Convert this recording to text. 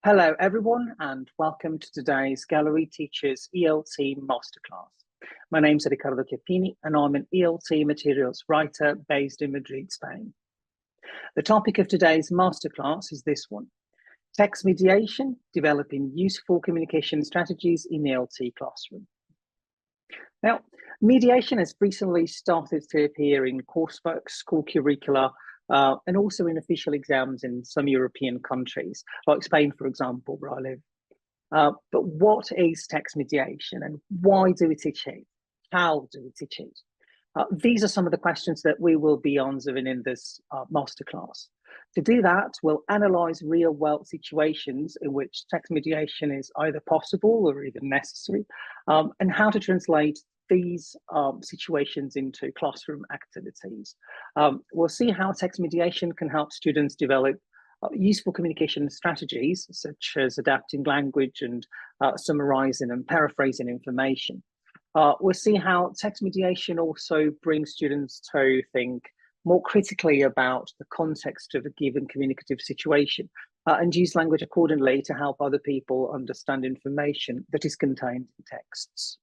Hello everyone and welcome to today's Gallery Teachers ELT Masterclass. My name's Riccardo Chiappini and I'm an ELT materials writer based in Madrid, Spain. The topic of today's masterclass is this one: text mediation, developing useful communication strategies in the ELT classroom. Now, mediation has recently started to appear in coursework, school curricula, and also in official exams in some European countries, like Spain, for example, where I live. But what is text mediation and why do we teach it? How do we teach it? These are some of the questions that we will be answering in this masterclass. To do that, we'll analyze real-world situations in which text mediation is either possible or even necessary, and how to translate these situations into classroom activities. We'll see how text mediation can help students develop useful communication strategies, such as adapting language and summarizing and paraphrasing information. We'll see how text mediation also brings students to think more critically about the context of a given communicative situation and use language accordingly to help other people understand information that is contained in texts.